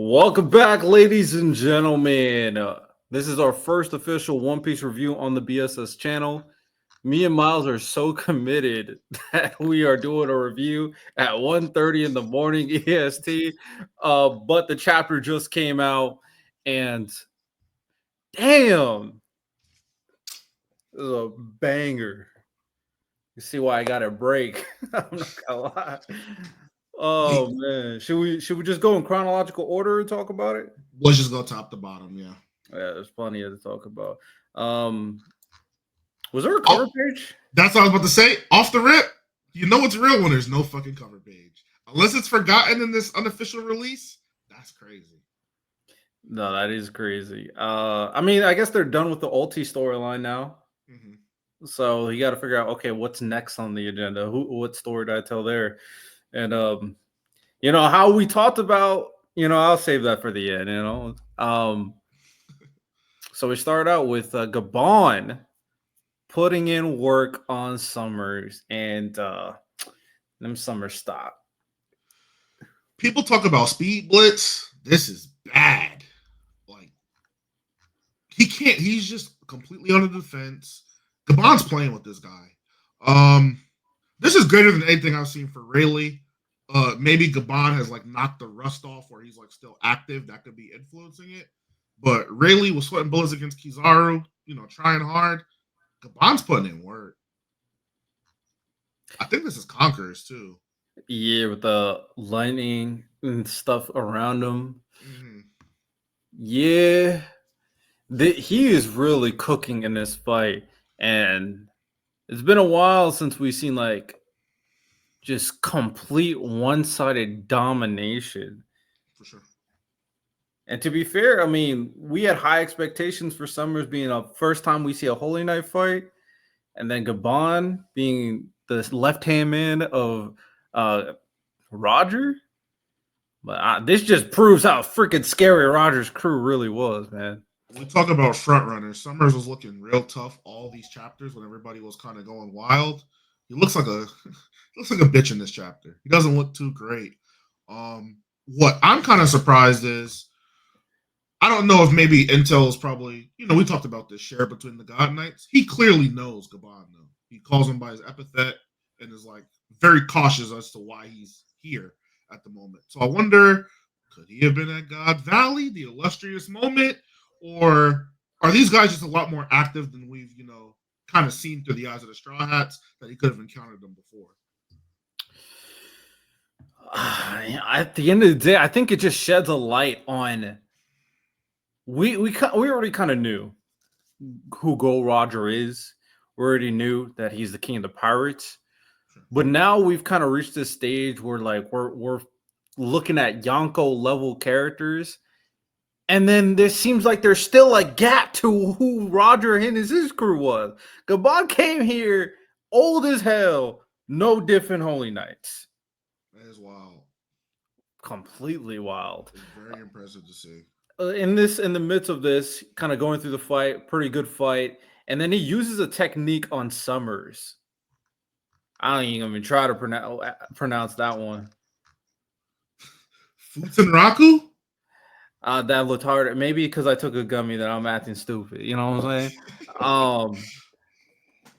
Welcome back, ladies and gentlemen. This is our first official One Piece review on the B.S.S channel. Me and Miles are so committed that we are doing a review at 1:30 in the morning EST. But the chapter just came out, and damn, this is a banger. You see why I got a break. I'm not gonna lie. We Oh man, should we just go in chronological order and talk about it? let's just go top to bottom. Yeah. Yeah, there's plenty to talk about. Um, was there a cover Oh, page? that's what I was about to say. Off the rip, you know it's real when there's no fucking cover page, unless it's forgotten in this unofficial release. That's crazy. No, that is crazy. I mean, I guess they're done with the ulti storyline now, hmm so you got to figure out okay, what's next on the agenda? What story did I tell there? And how we talked about, I'll save that for the end. So we start out with Gabon putting in work on Summers, and them Summers stop. People talk about speed blitz. This is bad. Like he can't. He's just completely on the defense. Gabon's playing with this guy. Um, this is greater than anything I've seen for Rayleigh. Maybe Gabon has like knocked the rust off where he's like still active. That could be influencing it. But Rayleigh was sweating bullets against Kizaru, trying hard. Gabon's putting in work. I think this is Conquerors too. Yeah, with the lightning and stuff around him. Mm-hmm. Yeah, he is really cooking in this fight, and it's been a while since we've seen like just complete one-sided domination. For sure. And to be fair, I mean, we had high expectations for Summers being a first time we see a Holy Knight fight, and then Gabon being the left-hand man of uh Roger. But this just proves how freaking scary Roger's crew really was, man. We talk about front runners. Summers was looking real tough all these chapters when everybody was kind of going wild. He looks like a looks like a bitch in this chapter. He doesn't look too great. What I'm kind of surprised is I don't know if maybe Intel is probably, we talked about this share between the God Knights. He clearly knows Gabon, though. He calls him by his epithet and is like very cautious as to why he's here at the moment. So I wonder, could he have been at God Valley, the illustrious moment? Or are these guys just a lot more active than we've, kind of seen through the eyes of the Straw Hats that he could have encountered them before? At the end of the day, I think it just sheds a light on we already kind of knew who Gold Roger is. We already knew that he's the king of the pirates. But now we've kind of reached this stage where like we're looking at Yonko level characters, and then there seems like there's still a gap to who Roger and his crew was. Gabon came here old as hell, no different Holy Knights. That is wild. Completely wild. It's very impressive to see. In the midst of this, kind of going through the fight, pretty good fight, and then he uses a technique on Summers. I don't even try to pronounce that one. Futanraku? That looked hard. Maybe because I took a gummy that I'm acting stupid. You know what I'm saying?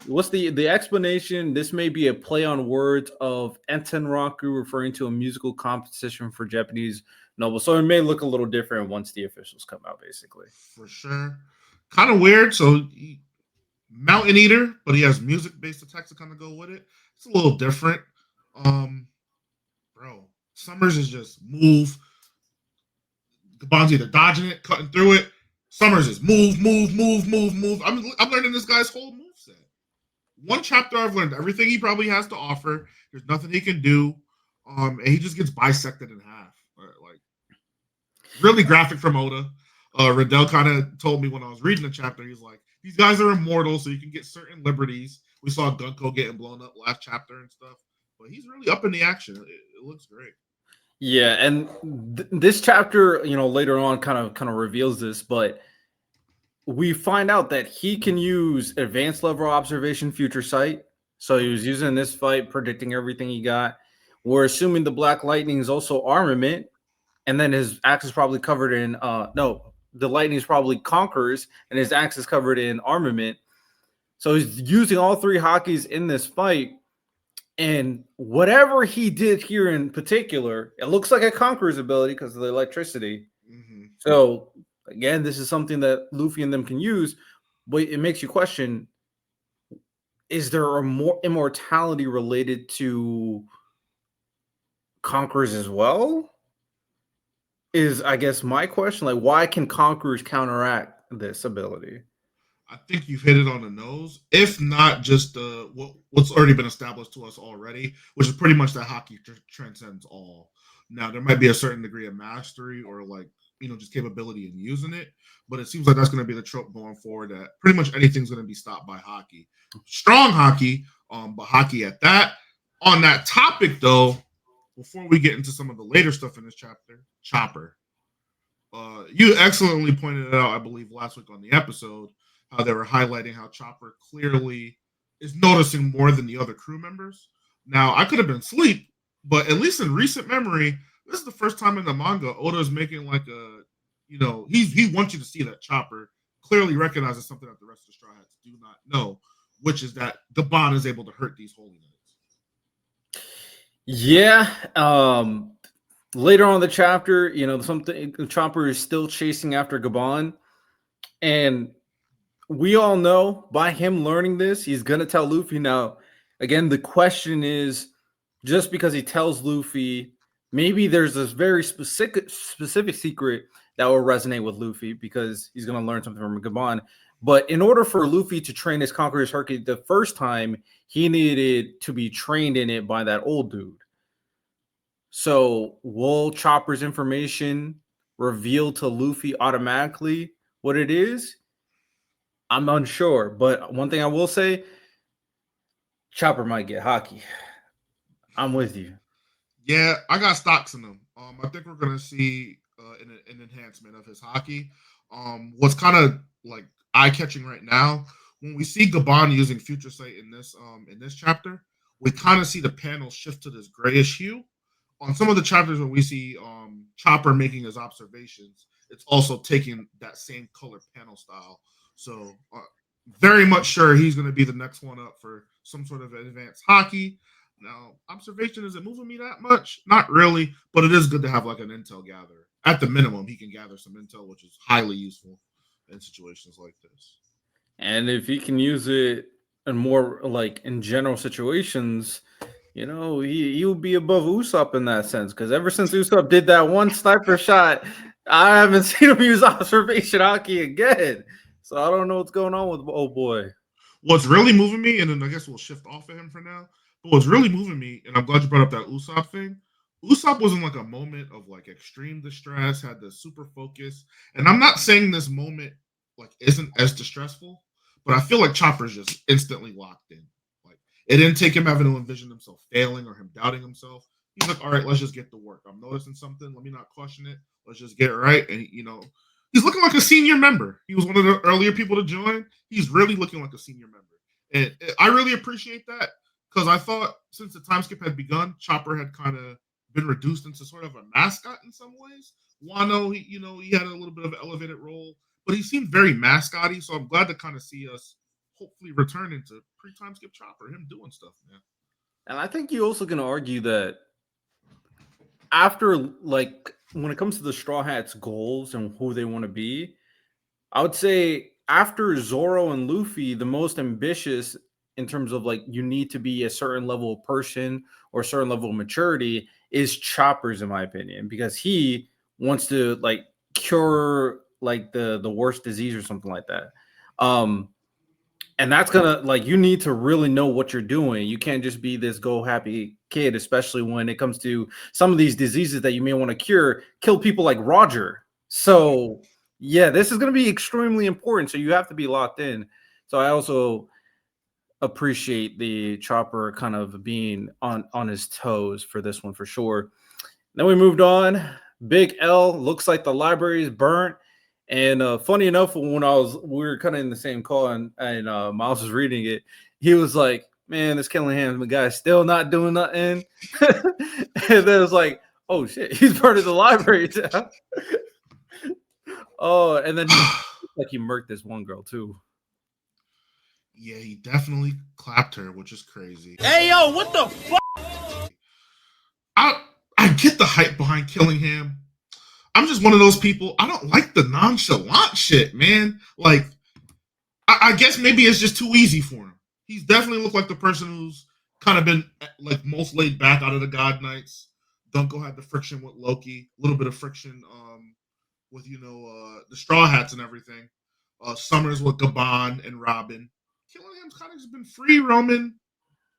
What's the explanation? This may be a play on words of Entenraku, referring to a musical competition for Japanese nobles. So it may look a little different once the officials come out, basically. For sure. Kind of weird. So, Mountain Eater, but he has music based attacks to kind of go with it. It's a little different. Bro, Summers is just move. Gabon's either dodging it, cutting through it. Summers is move, move, move, move, move. I'm learning this guy's whole move set. One chapter I've learned everything he probably has to offer. There's nothing he can do. And he just gets bisected in half. Like really graphic from Oda. Riddell kind of told me when I was reading the chapter, he's like, these guys are immortal, so you can get certain liberties. We saw Gunko getting blown up last chapter and stuff. But he's really up in the action. It looks great. Yeah, and this chapter, later on, kind of reveals this, but we find out that he can use advanced level observation, future sight. So he was using this fight, predicting everything he got. We're assuming the Black Lightning is also armament. and then his axe is probably covered in no, the lightning is probably conquers, and his axe is covered in armament. So he's using all three hockeys in this fight. And whatever he did here in particular, it looks like a conqueror's ability because of the electricity. Mm-hmm. So again, this is something that Luffy and them can use, but it makes you question: is there a more immortality related to conquerors as well? Is, I guess, my question. Like, why can conquerors counteract this ability? I think you've hit it on the nose. If not just what's already been established to us already, which is pretty much that hockey transcends all. Now there might be a certain degree of mastery or like just capability in using it, but it seems like that's going to be the trope going forward. That pretty much anything's going to be stopped by hockey, strong hockey, but hockey at that. On that topic though, before we get into some of the later stuff in this chapter, Chopper. You excellently pointed it out, I believe, last week on the episode, how they were highlighting how Chopper clearly is noticing more than the other crew members. Now, I could have been asleep, but at least in recent memory, this is the first time in the manga Oda's making like he wants you to see that Chopper clearly recognizes something that the rest of the Straw Hats do not know, which is that Gaban is able to hurt these holy knights. Yeah. Later on in the chapter, something Chopper is still chasing after Gaban, and we all know by him learning this, he's gonna tell Luffy. Now, again, the question is, just because he tells Luffy, maybe there's this very specific secret that will resonate with Luffy because he's gonna learn something from Gaban. But in order for Luffy to train his Conqueror's Haki the first time, he needed to be trained in it by that old dude. So will Chopper's information reveal to Luffy automatically what it is? I'm unsure, but one thing I will say, Chopper might get Haki. I'm with you. Yeah, I got stocks in them. I think we're gonna see an enhancement of his Haki. What's kind of like eye catching right now when we see Gaban using Future Sight in this chapter, we kind of see the panel shift to this grayish hue. On some of the chapters when we see Chopper making his observations, it's also taking that same color panel style. So very much sure he's going to be the next one up for some sort of advanced Haki. Now, observation isn't moving me that much. Not really, but it is good to have like an intel gatherer. At the minimum, he can gather some intel, which is highly useful in situations like this. And if he can use it in more like in general situations, he'll be above Usopp in that sense. Because ever since Usopp did that one sniper shot, I haven't seen him use observation Haki again. So I don't know what's going on with old boy. What's really moving me, and then I guess we'll shift off of him for now. But what's really moving me, and I'm glad you brought up that Usopp thing. Usopp was in like a moment of like extreme distress, had the super focus, and I'm not saying this moment like isn't as distressful, but I feel like Chopper's just instantly locked in. Like it didn't take him having to envision himself failing or him doubting himself. He's like, all right, let's just get to work. I'm noticing something. Let me not question it. Let's just get it right. And he's looking like a senior member. He was one of the earlier people to join. He's really looking like a senior member. And I really appreciate that because I thought since the time skip had begun, Chopper had kind of been reduced into sort of a mascot in some ways. Wano, he had a little bit of an elevated role, but he seemed very mascot-y. So I'm glad to kind of see us hopefully return into pre-time skip Chopper, him doing stuff, man. And I think you also can argue that after, like, when it comes to the Straw Hats' goals and who they want to be, I would say after Zoro and Luffy, the most ambitious in terms of like you need to be a certain level of person or a certain level of maturity is Chopper's, in my opinion, because he wants to like cure like the worst disease or something like that. And that's gonna like you need to really know what you're doing. You can't just be this go happy kid, especially when it comes to some of these diseases that you may want to cure, kill people like Roger. So yeah, this is gonna be extremely important. So you have to be locked in. So I also appreciate the Chopper kind of being on his toes for this one for sure. Then we moved on. Big L looks like the library is burnt. And funny enough, when we were kind of in the same call and Miles was reading it, he was like, "Man, this Killing Hands, the guy's still not doing nothing." And then it was like, Oh shit, he's part of the library. Oh, and then he murked this one girl too. Yeah, he definitely clapped her, which is crazy. Hey yo, what the fuck? I get the hype behind killing him. I'm just one of those people. I don't like the nonchalant shit, man. Like, I guess maybe it's just too easy for him. He's definitely looked like the person who's kind of been like most laid back out of the God Knights. Dunko had the friction with Loki, a little bit of friction with the Straw Hats and everything. Summers with Gabon and Robin. Killing him's kind of just been free roaming.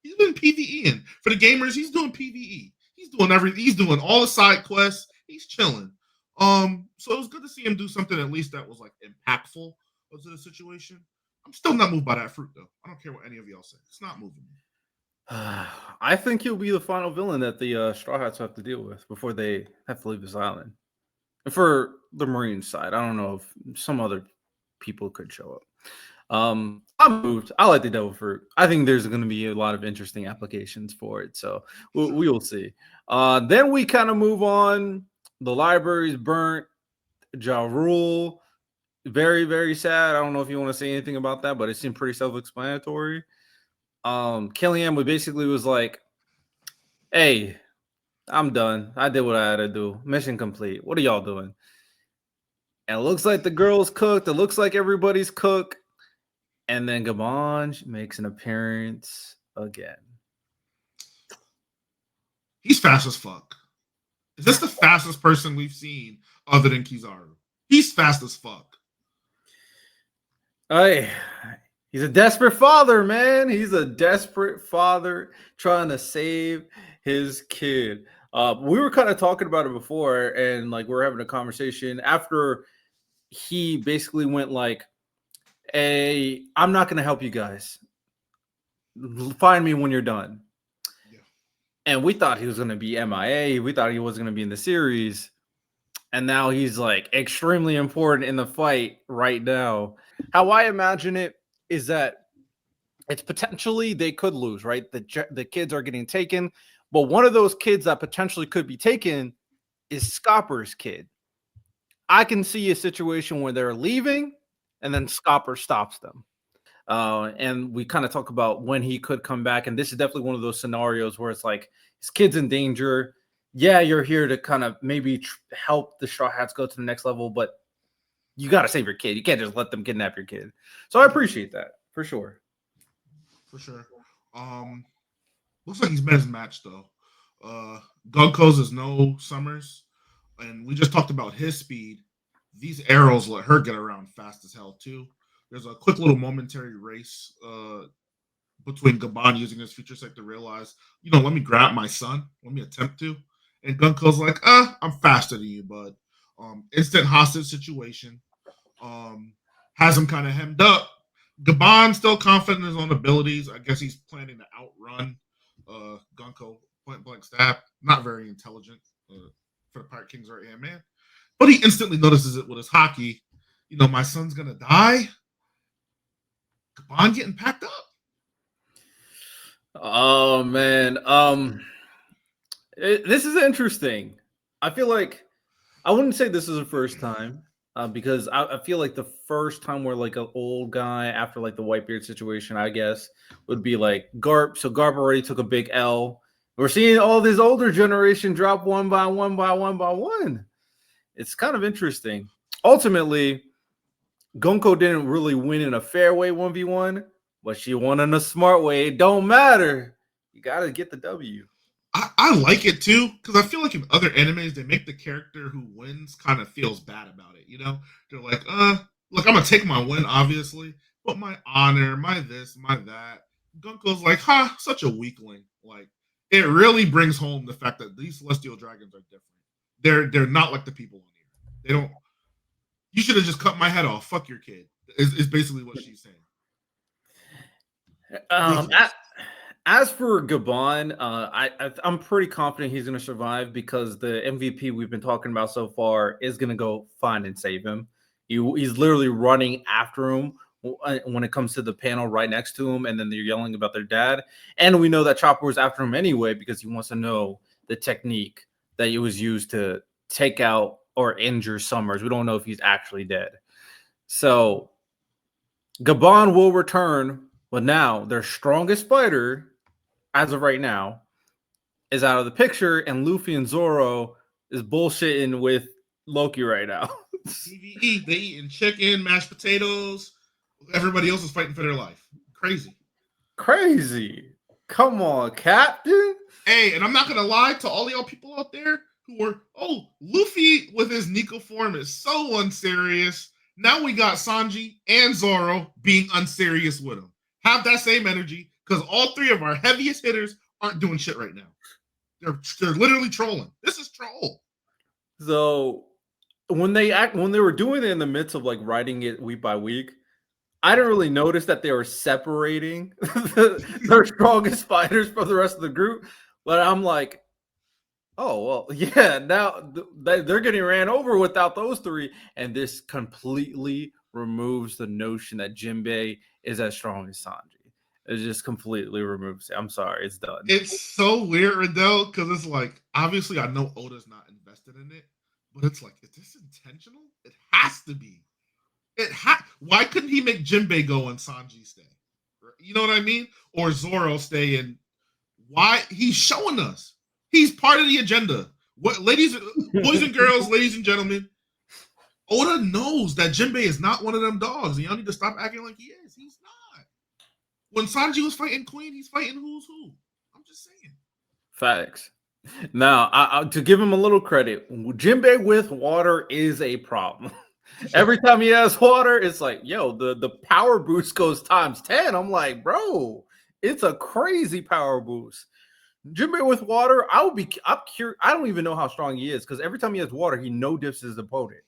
He's been PvEing. For the gamers, he's doing PvE. He's doing everything. He's doing all the side quests. He's chilling. So it was good to see him do something at least that was like impactful to the situation. I'm still not moved by that fruit though. I don't care what any of y'all say. It's not moving me. I think he'll be the final villain that the Straw Hats have to deal with before they have to leave this island. For the Marine side, I don't know if some other people could show up. I'm moved. I like the devil fruit. I think there's going to be a lot of interesting applications for it. So we will see. Then we kind of move on. The library's burnt. Ja Rule. Very, very sad. I don't know if you want to say anything about that, but it seemed pretty self-explanatory. Killian basically was like, hey, I'm done. I did what I had to do. Mission complete. What are y'all doing? And it looks like the girl's cooked. It looks like everybody's cooked. And then Gabon makes an appearance again. He's fast as fuck. Is this the fastest person we've seen other than Kizaru? He's fast as fuck. Hey, he's a desperate father, man. He's a desperate father trying to save his kid. We were kind of talking about it before, and like we're having a conversation after he basically went like, hey, I'm not going to help you guys. Find me when you're done. Yeah. And we thought he was going to be MIA. We thought he was going to be in the series. And now he's like extremely important in the fight right now. How I imagine it is that it's potentially they could lose, right? The kids are getting taken. But one of those kids that potentially could be taken is Scopper's kid. I can see a situation where they're leaving and then Scopper stops them. And we kind of talk about when he could come back. And this is definitely one of those scenarios where it's like his kid's in danger. Yeah, you're here to kind of maybe help the Straw Hats go to the next level, but you got to save your kid. You can't just let them kidnap your kid. So I appreciate that for sure. For sure. Looks like he's met his match though. Gunko's is no Summers, and we just talked about his speed. These arrows let her get around fast as hell too. There's a quick little momentary race between Gabon using his feature set to realize, let me grab my son. Let me attempt to. And Gunko's like, I'm faster than you, bud. Instant hostage situation. Has him kind of hemmed up. Gabon still confident in his own abilities. I guess he's planning to outrun Gunko point blank stab. Not very intelligent for the Pirate King's right hand man. But he instantly notices it with his hockey. My son's gonna die. Gabon getting packed up. Oh man. This is interesting. I feel like I wouldn't say this is the first time. Because I feel like the first time where like an old guy after like the Whitebeard situation, I guess, would be like Garp. So Garp already took a big L. We're seeing all this older generation drop one by one. It's kind of interesting. Ultimately, Gunko didn't really win in a fair way 1v1, but she won in a smart way. It don't matter. You got to get the W. I like it too, because I feel like in other animes they make the character who wins kind of feels bad about it. They're like, look, I'm gonna take my win, obviously, but my honor, my this, my that. Gunko's like, such a weakling. Like, it really brings home the fact that these celestial dragons are different. They're not like the people on here. They don't. You should have just cut my head off. Fuck your kid. Is basically what she's saying. As for Gabon, I'm pretty confident he's going to survive because the MVP we've been talking about so far is going to go find and save him. He's literally running after him when it comes to the panel right next to him, and then they're yelling about their dad. And we know that Chopper was after him anyway because he wants to know the technique that it was used to take out or injure Summers. We don't know if he's actually dead. So Gabon will return, but now their strongest fighter, as of right now, is out of the picture, and Luffy and Zoro is bullshitting with Loki right now. PvE, they eating chicken, mashed potatoes. Everybody else is fighting for their life. Crazy. Crazy. Come on, Captain. Hey, and I'm not gonna lie to all y'all people out there who were, oh, Luffy with his Nico form is so unserious. Now we got Sanji and Zoro being unserious with him. Have that same energy, because all three of our heaviest hitters aren't doing shit right now. They're literally trolling. This is troll. So when they were doing it in the midst of like writing it week by week, I didn't really notice that they were separating their strongest fighters from the rest of the group. But I'm like, oh well, yeah. Now they're getting ran over without those three, and this completely removes the notion that Jinbei is as strong as Sanji. It just completely removes it. I'm sorry, it's done. It's so weird though, because it's like obviously I know Oda's not invested in it, but it's like, is this intentional? It has to be. Why couldn't he make Jinbei go and Sanji stay? You know what I mean? Or Zoro stay and why he's showing us. He's part of the agenda. What ladies, boys and girls, ladies and gentlemen, Oda knows that Jinbei is not one of them dogs, and y'all need to stop acting like he is. He's not. When Sanji was fighting Queen, he's fighting who's who. I'm just saying. Facts. Now, to give him a little credit, Jinbei with water is a problem. Sure. Every time he has water, it's like, yo, the power boost goes times 10. I'm like, bro, it's a crazy power boost. Jinbei with water, I'm curious. I don't even know how strong he is, because every time he has water, he no dips his opponent.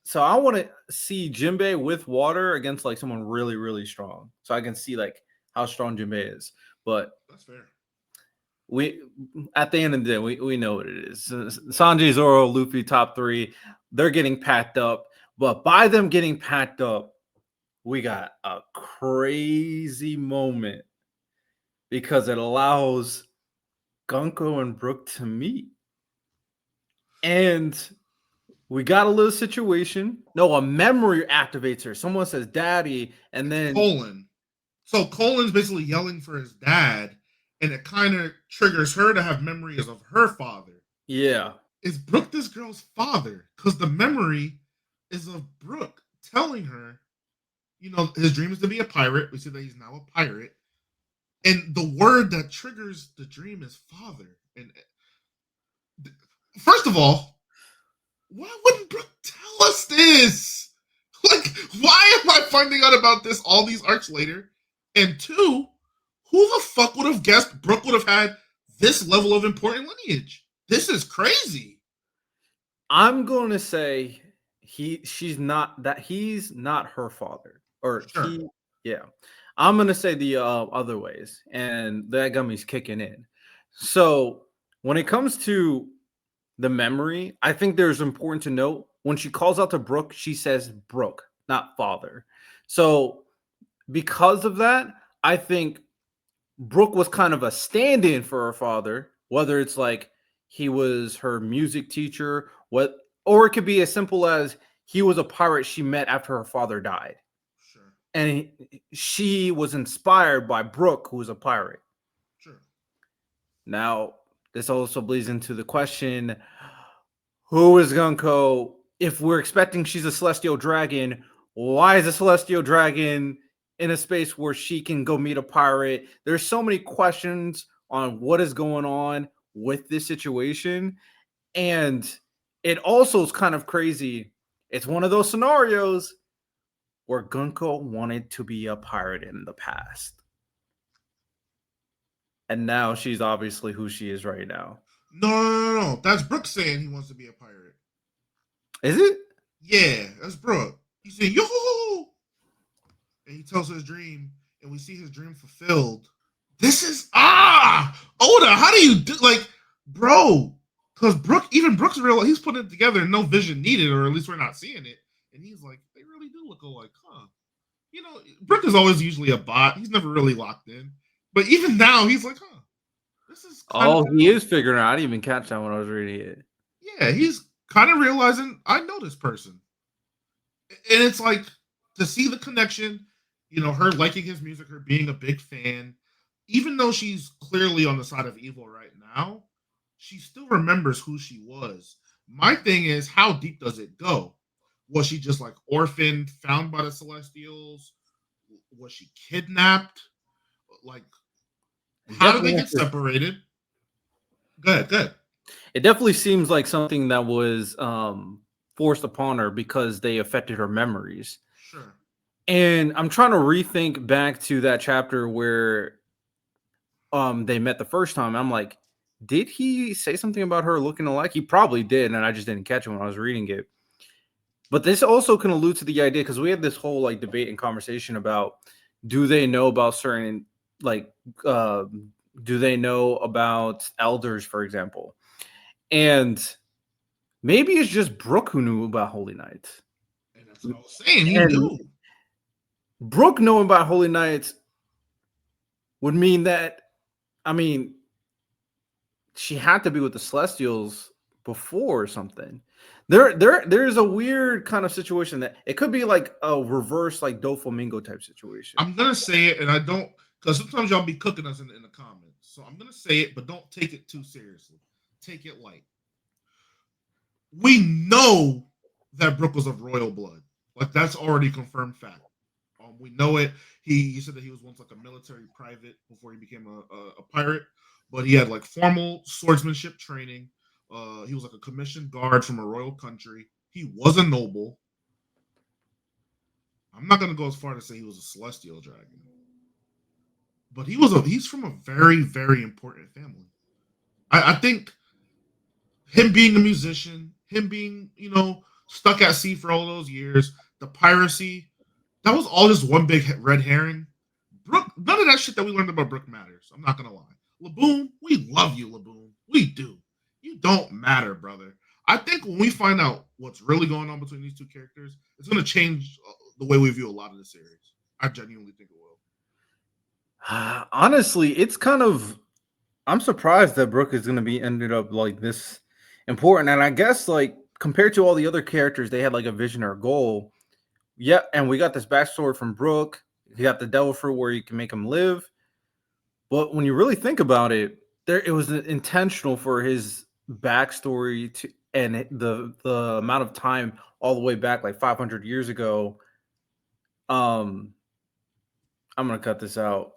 So I want to see Jinbei with water against like someone really, really strong, so I can see like how strong Jinbei is. But that's fair. We at the end of the day, we know what it is. Sanji, Zoro, Luffy, top three, they're getting packed up. But by them getting packed up, we got a crazy moment because it allows Gunko and Brook to meet. And we got a little situation. No, a memory activates her. Someone says daddy, and then Colin. So Colin's basically yelling for his dad, and it kind of triggers her to have memories of her father. Yeah. Is Brook this girl's father? Because the memory is of Brook telling her, you know, his dream is to be a pirate. We see that he's now a pirate. And the word that triggers the dream is father. And first of all, why wouldn't Brook tell us this? Like, why am I finding out about this all these arcs later? And two, who the fuck would have guessed Brook would have had this level of important lineage? This is crazy. I'm going to say he's not her father, or sure. Yeah. I'm going to say the other ways, and that gummy's kicking in. So when it comes to the memory, I think there's important to note when she calls out to Brook, she says Brook, not father. So because of that, I think Brook was kind of a stand-in for her father, whether it's like he was her music teacher, or it could be as simple as he was a pirate she met after her father died. Sure. And she was inspired by Brook, who was a pirate. Sure. Now, this also bleeds into the question, who is Gunko? If we're expecting she's a celestial dragon, why is a celestial dragon in a space where she can go meet a pirate? There's so many questions on what is going on with this situation. And it also is kind of crazy. It's one of those scenarios where Gunko wanted to be a pirate in the past. And now she's obviously who she is right now. No. That's Brook saying he wants to be a pirate. Is it? Yeah, that's Brook. He's saying, yo! And he tells his dream, and we see his dream fulfilled. This is, Oda, how do you do, like, bro, because Brook's real, he's putting it together, no vision needed, or at least we're not seeing it. And he's like, they really do look alike, huh? You know, Brook is always usually a bot. He's never really locked in. But even now, he's like, huh, This is kind of Oh, he is figuring out. I didn't even catch that when I was reading it. yeah. He's kind of realizing I know this person, and it's like to see the connection. You know, her liking his music, her being a big fan, even though she's clearly on the side of evil right now, she still remembers who she was. My thing is, how deep does it go? Was she just like orphaned, found by the Celestials? Was she kidnapped? Like, It how did they definitely, get separated? Go ahead, go ahead. it definitely seems like something that was forced upon her because they affected her memories. Sure. And I'm trying to rethink back to that chapter where they met the first time. I'm like, did he say something about her looking alike? He probably did, and I just didn't catch it when I was reading it. But this also can allude to the idea because we had this whole like debate and conversation about do they know about certain like uh, do they know about elders, for example, and maybe it's just Brook who knew about Holy Knight. And that's what I was saying. He And knew. Brook knowing about Holy Knights would mean that, I mean, she had to be with the Celestials before or something. There's a weird kind of situation that it could be like a reverse, like Doflamingo type situation. I'm gonna say it, and I don't because sometimes y'all be cooking us in the comments. So I'm gonna say it, but don't take it too seriously. Take it light. We know that Brook was of royal blood. Like that's already confirmed fact. We know it. He said that he was once like a military private before he became a pirate, but he had like formal swordsmanship training. He was like a commissioned guard from a royal country. He was a noble. I'm not gonna go as far to say he was a celestial dragon, but he's from a very very important family. I think him being a musician, him being stuck at sea for all those years, the piracy, that was all just one big red herring. Brook, none of that shit that we learned about Brook matters. I'm not gonna lie. Laboon, we love you, Laboon. We do. You don't matter, brother. I think when we find out what's really going on between these two characters, it's gonna change the way we view a lot of the series. I genuinely think it will. Honestly, it's kind of, I'm surprised that Brook is going to be ended up like this important. And I guess like compared to all the other characters, they had like a vision or a goal. Yeah, and we got this backstory from Brook. He got the devil fruit where you can make him live. But when you really think about it, it was intentional for his backstory to and the amount of time all the way back like 500 years ago. I'm gonna cut this out.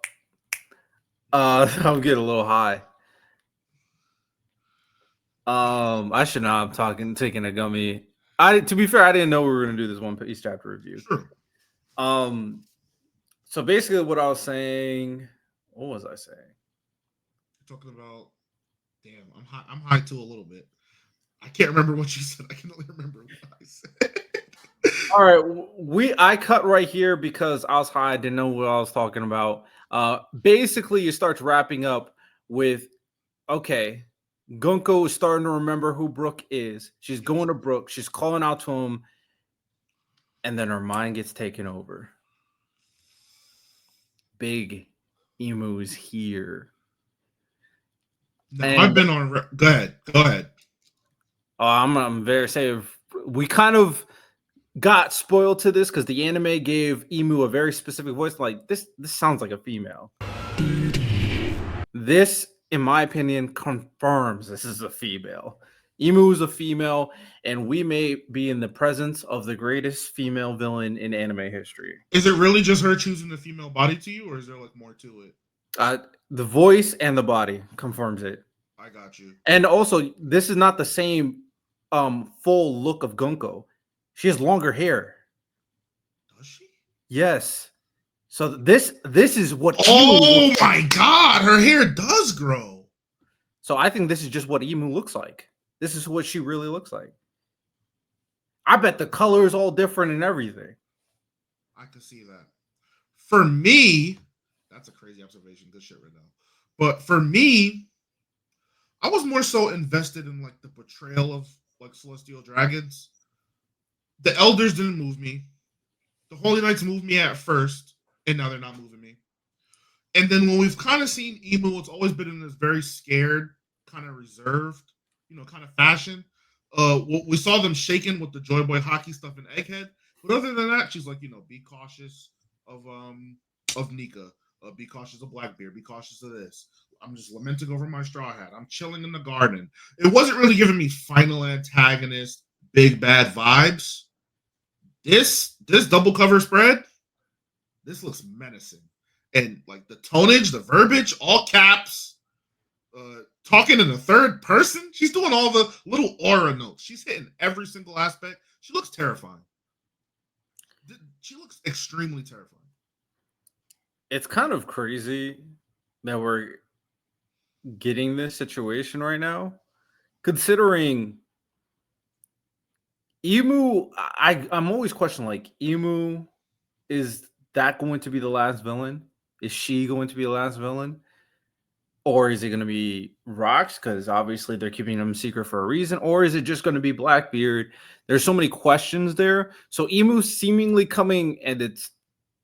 I'm getting a little high. I should not have taking a gummy. To be fair, I didn't know we were gonna do this One Piece chapter review. Sure. So basically, what I was saying, what was I saying? You're talking about, damn, I'm high. I'm high too a little bit. I can't remember what you said. I can only remember what I said. All right, I cut right here because I was high. I didn't know what I was talking about. Basically, it starts wrapping up with, okay, Gunko is starting to remember who Brook is. She's going to Brook. She's calling out to him, and then her mind gets taken over. Big Emu is here. No, And I've been on. Go ahead. Go ahead. I'm very safe. We kind of got spoiled to this because the anime gave Emu a very specific voice. Like this sounds like a female. This, in my opinion, confirms this is a female. Emu is a female, and we may be in the presence of the greatest female villain in anime history. Is it really just her choosing the female body to you, or is there like more to it? The voice and the body confirms it. I got you. And also, this is not the same full look of Gunko. She has longer hair. Does she? Yes. So this is what. Oh my god, her hair does grow. So I think this is just what Emu looks like. This is what she really looks like. I bet the color is all different and everything. I can see that. For me, that's a crazy observation. Good shit right now. But for me, I was more so invested in like the portrayal of like celestial dragons. The elders didn't move me. The Holy Knights moved me at first, and now they're not moving me. And then when we've kind of seen Emu, it's always been in this very scared, kind of reserved, kind of fashion. We saw them shaking with the Joy Boy hockey stuff in Egghead, but other than that, she's like, be cautious of Nika, be cautious of Blackbeard, be cautious of this. I'm just lamenting over my straw hat. I'm chilling in the garden. It wasn't really giving me final antagonist, big bad vibes. This double cover spread, this looks menacing. And like the tonage, the verbiage, all caps, talking in the third person. She's doing all the little aura notes. She's hitting every single aspect. She looks terrifying. She looks extremely terrifying. It's kind of crazy that we're getting this situation right now, considering Emu. I'm always questioning, like, Emu, is that going to be the last villain? Is she going to be the last villain? Or is it going to be Rocks? Because obviously they're keeping him secret for a reason. Or is it just going to be Blackbeard? There's so many questions there. So Emu seemingly coming, and it's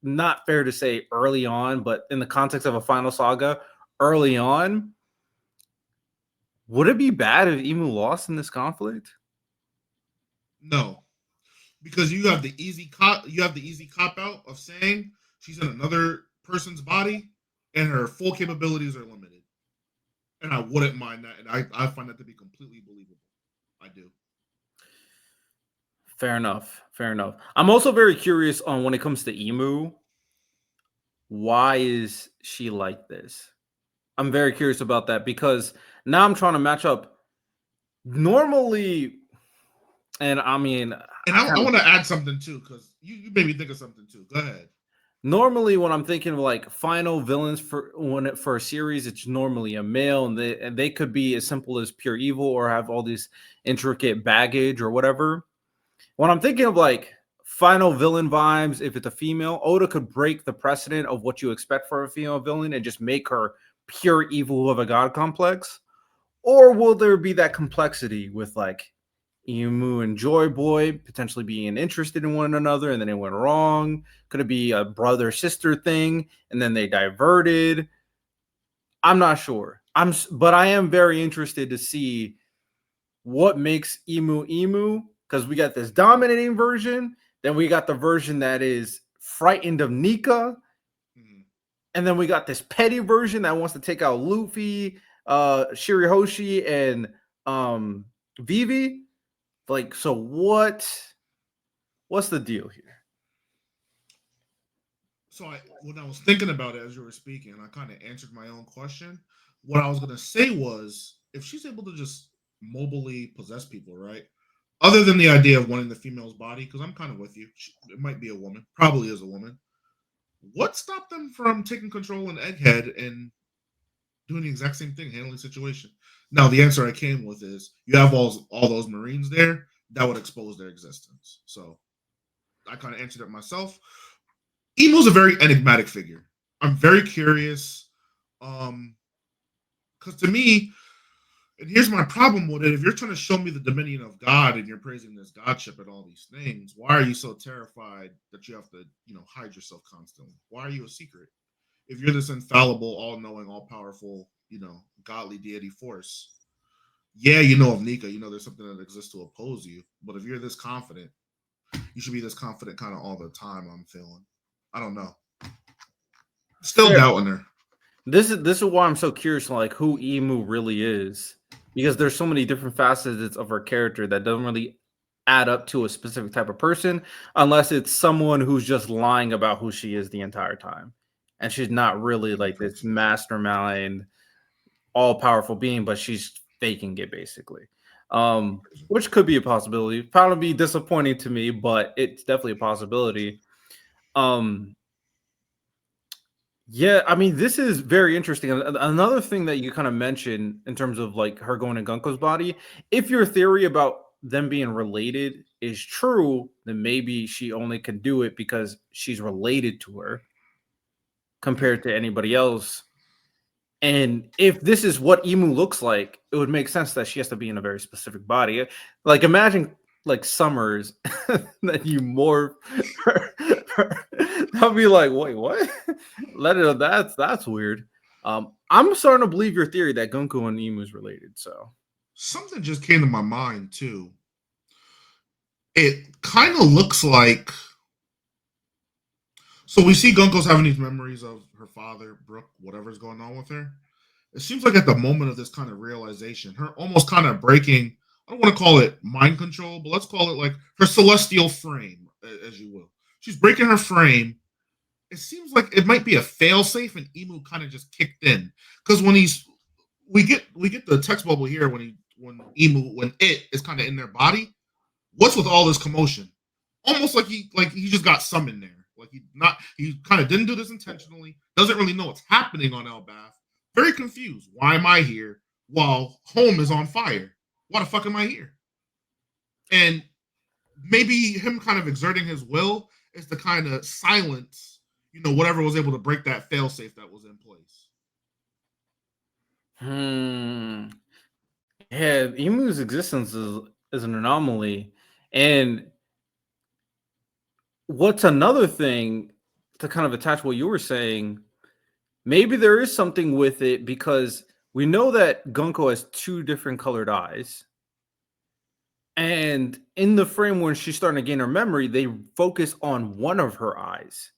not fair to say early on, but in the context of a final saga, early on, would it be bad if Emu lost in this conflict? No, because you have the easy cop out of saying she's in another person's body and her full capabilities are limited. And I wouldn't mind that. And I find that to be completely believable. I do. Fair enough. Fair enough. I'm also very curious on when it comes to Emu. Why is she like this? I'm very curious about that because now I'm trying to match up. Normally, and I mean, and I want to add something too, because you made me think of something too. Go ahead. Normally, when I'm thinking of like final villains for a series, it's normally a male, and they could be as simple as pure evil or have all these intricate baggage or whatever. When I'm thinking of like final villain vibes, if it's a female, Oda could break the precedent of what you expect for a female villain and just make her pure evil of a god complex. Or will there be that complexity with like Emu and Joy Boy potentially being interested in one another and then it went wrong? Could it be a brother sister thing and then they diverted? I'm not sure. But I am very interested to see what makes Emu, because we got this dominating version, then we got the version that is frightened of Nika, and then we got this petty version that wants to take out Luffy, Shirihoshi, and Vivi. Like, so what's the deal here? So when I was thinking about it as you were speaking, I kind of answered my own question. What I was gonna say was, if she's able to just mobily possess people, right? Other than the idea of wanting the female's body, because I'm kind of with you. It might be a woman, probably is a woman. What stopped them from taking control in Egghead and doing the exact same thing, handling the situation? Now, the answer I came with is you have all those Marines there that would expose their existence. So I kind of answered it myself. Emu's a very enigmatic figure. I'm very curious. Because to me, and here's my problem with it: if you're trying to show me the dominion of God and you're praising this godship and all these things, why are you so terrified that you have to, hide yourself constantly? Why are you a secret? If you're this infallible, all-knowing, all-powerful, godly deity force, yeah, of Nika, there's something that exists to oppose you. But if you're this confident, you should be this confident kind of all the time. I'm feeling. I don't know. Still doubting her. This is why I'm so curious, like, who Emu really is, because there's so many different facets of her character that don't really add up to a specific type of person, unless it's someone who's just lying about who she is the entire time, and she's not really like this mastermind, all-powerful being, but she's faking it basically. Which could be a possibility. Probably be disappointing to me, but it's definitely a possibility. Yeah, I mean, this is very interesting. Another thing that you kind of mentioned in terms of like her going to Gunko's body, if your theory about them being related is true, then maybe she only can do it because she's related to her compared to anybody else. And if this is what Emu looks like, it would make sense that she has to be in a very specific body. Like, imagine like Summers that you morph I'll be like, wait, what? Let it. That's weird. I'm starting to believe your theory that Gunko and Emu is related. So Something just came to my mind too. It kind of looks like. So we see Gunko's having these memories of her father, Brook, whatever's going on with her. It seems like at the moment of this kind of realization, her almost kind of breaking, I don't want to call it mind control, but let's call it like her celestial frame, as you will. She's breaking her frame. It seems like it might be a failsafe, and Emu kind of just kicked in. Because when we get the text bubble here when it is kind of in their body, what's with all this commotion? Almost like he just got summoned there. Like he kind of didn't do this intentionally, doesn't really know what's happening on Elbath. Very confused. Why am I here while home is on fire? Why the fuck am I here? And maybe him kind of exerting his will is to kind of silence, whatever was able to break that failsafe that was in place. Yeah, Emu's existence is an anomaly. And what's another thing to kind of attach what you were saying? Maybe there is something with it because we know that Gunko has two different colored eyes. And in the frame when she's starting to gain her memory, they focus on one of her eyes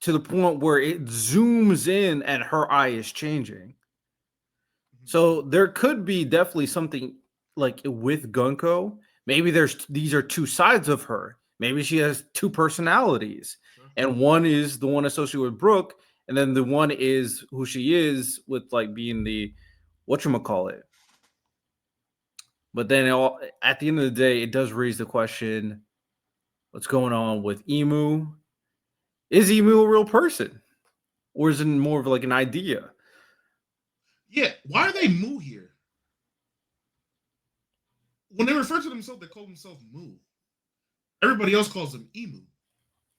to the point where it zooms in and her eye is changing. So there could be definitely something like with Gunko. Maybe these are two sides of her. Maybe she has two personalities, and one is the one associated with Brook, and then the one is who she is with like being the whatchamacallit. But then at the end of the day, it does raise the question: what's going on with Emu? Is Emu a real person, or is it more of like an idea? Yeah, why are they Moo here? When they refer to themselves, they call themselves Moo. Everybody else calls them Emu.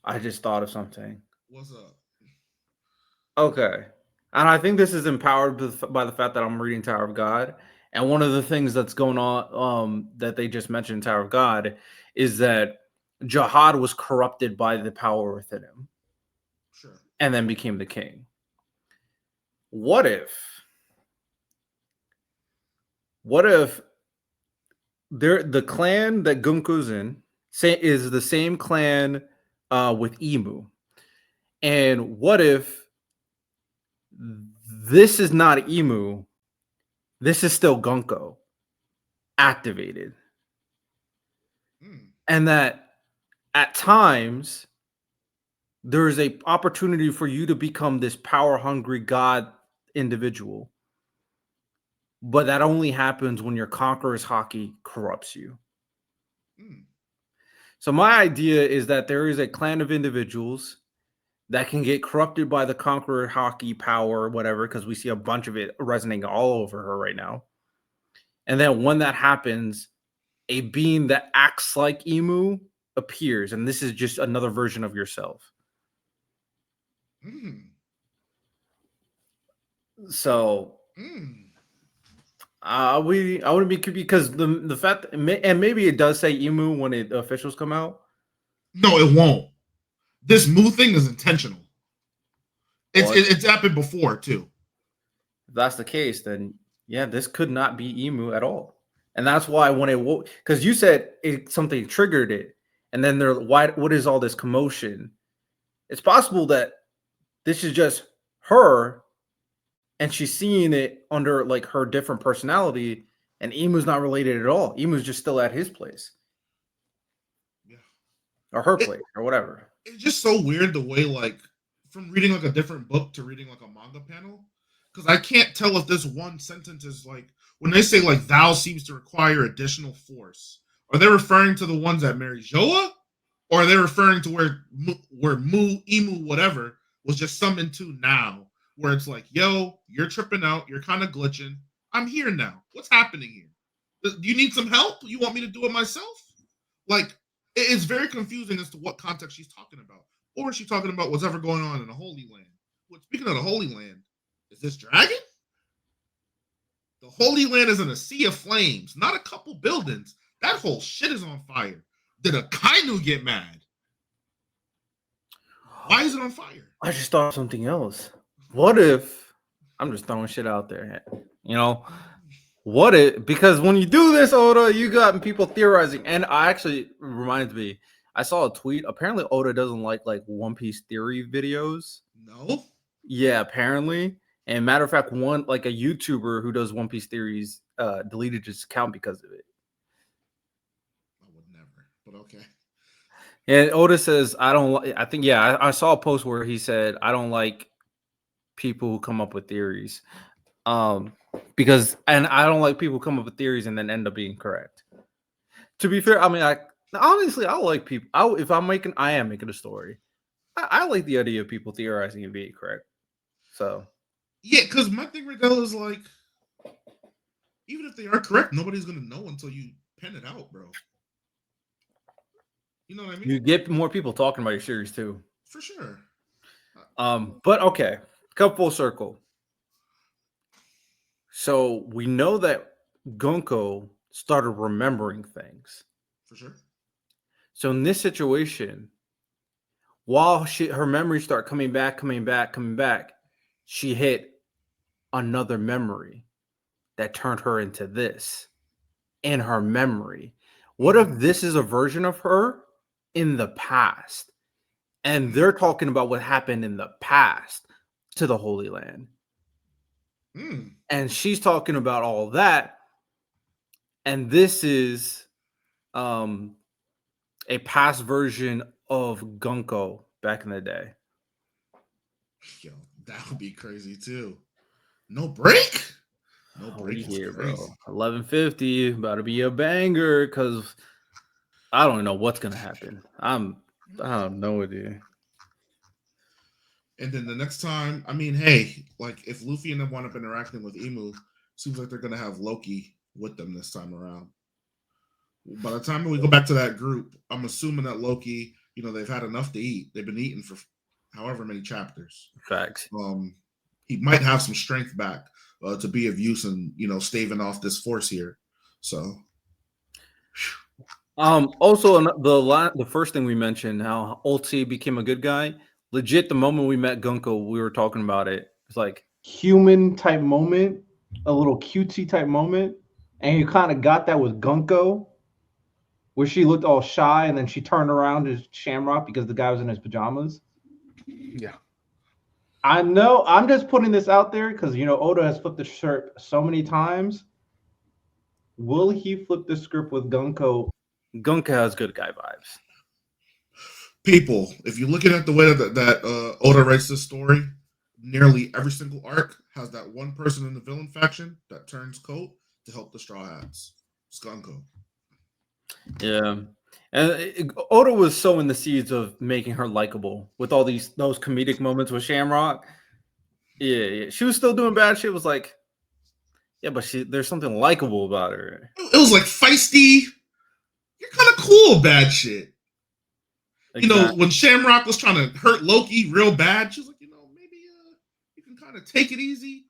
I just thought of something. What's up? Okay. And I think this is empowered by the fact that I'm reading Tower of God. And one of the things that's going on that they just mentioned in Tower of God is that Jihad was corrupted by the power within him. Sure. And then became the king. What if the clan that Gunko's in is the same clan with Emu? And what if this is not Emu? This is still Gunko activated. And that at times there's a opportunity for you to become this power hungry god individual. But that only happens when your conqueror's hockey corrupts you. So my idea is that there is a clan of individuals that can get corrupted by the conqueror hockey power or whatever, because we see a bunch of it resonating all over her right now. And then when that happens, a being that acts like Emu appears, and this is just another version of yourself. So I wouldn't be because the fact and maybe it does say Emu when the officials come out. No, it won't. This Moo thing is intentional. It's happened before too. If that's the case, then yeah, this could not be Emu at all. And that's why when it woke, because you said something triggered it, and then what is all this commotion? It's possible that this is just her, and she's seeing it under like her different personality, and Emu's not related at all. Emu's just still at his place. Yeah. Or her place, or whatever. It's just so weird the way, like, from reading like a different book to reading like a manga panel, because I can't tell if this one sentence is like when they say like thou seems to require additional force. Are they referring to the ones that marry Joa, or are they referring to where Moo, Emu, whatever was just summoned to now? Where it's like, yo, you're tripping out, you're kind of glitching. I'm here now. What's happening here? Do you need some help? You want me to do it myself? Like, it's very confusing as to what context she's talking about. Or is she talking about what's ever going on in the Holy Land? Well, speaking of the Holy Land, is this dragon? The Holy Land is in a sea of flames, not a couple buildings. That whole shit is on fire. Did a Kainu get mad? Why is it on fire? I just thought of something else. What if I'm just throwing shit out there? You know, what if, because when you do this, Oda, you got people theorizing, and I actually reminds me, I saw a tweet. Apparently, Oda doesn't like One Piece theory videos. No, Yeah, apparently. And matter of fact, one like a YouTuber who does One Piece theories deleted his account because of it. I would never. But okay. And Oda says, I don't like, I think, yeah, I saw a post where he said, I don't like people who come up with theories. Because, and I don't like people who come up with theories and then end up being correct. To be fair, I mean, honestly, I like people. If I am making a story. I like the idea of people theorizing and being correct. So, Yeah, because my thing right now is like, even if they are correct, nobody's gonna know until you pen it out, bro. You know what I mean? you get more people talking about your series too. For sure. But okay, come full circle. So we know that Gunko started remembering things. For sure. So in this situation, while her memories start coming back, she hit another memory that turned her into this in her memory. What if this is a version of her in the past? And they're talking about what happened in the past to the Holy Land. And she's talking about all that. And this is a past version of Gunko back in the day. Yo, that would be crazy too. No break? No break is Here, crazy. bro. 1150 about to be a banger because I don't know what's gonna happen. I have no idea. And then the next time, I mean, hey, like if Luffy and them wind up interacting with Emu, seems like they're gonna have Loki with them this time around. By the time we go back to that group, I'm assuming that Loki, they've had enough to eat. They've been eating for however many chapters. Facts. He might have some strength back to be of use and staving off this force here. So, also the first thing we mentioned, how Ulti became a good guy. Legit, the moment we met Gunko, we were talking about it. It's like human type moment, a little cutesy type moment, and you kind of got that with Gunko, where she looked all shy and then she turned around as Shamrock because the guy was in his pajamas. Yeah. I know. I'm just putting this out there because Oda has flipped the script so many times. Will he flip the script with Gunko? Gunka has good guy vibes. people, if you're looking at the way that Oda writes this story, nearly every single arc has that one person in the villain faction that turns coat to help the Straw Hats. Skunko. Yeah. And Oda was sowing the seeds of making her likable with all those comedic moments with Shamrock. Yeah. She was still doing bad shit. Was like, yeah, but there's something likable about her. It was like feisty. You're kind of cool, bad shit. Exactly. When Shamrock was trying to hurt Loki real bad, she was like, maybe you can kind of take it easy.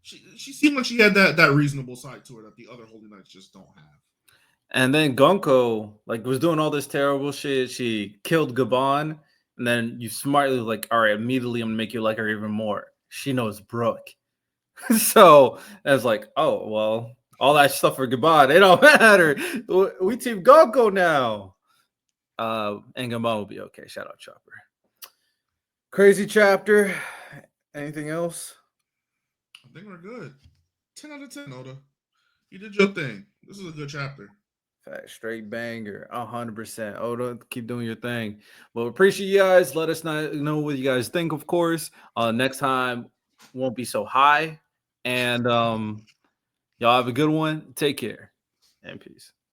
She seemed like she had that reasonable side to her that the other Holy Knights just don't have. And then Gunko was doing all this terrible shit. She killed Gabon, and then you smartly all right, immediately I'm gonna make you like her even more. She knows Brook. So it's like, oh well, all that stuff for Gabon, it don't matter. We team Gunko now. And Gabon will be okay. Shout out Chopper. Crazy chapter. Anything else? I think we're good. 10 out of 10, Oda. You did your thing. This is a good chapter. Fact, straight banger, 100%. Oda, keep doing your thing. Well, appreciate you guys. Let us know what you guys think, of course. Next time won't be so high. And y'all have a good one. Take care and peace.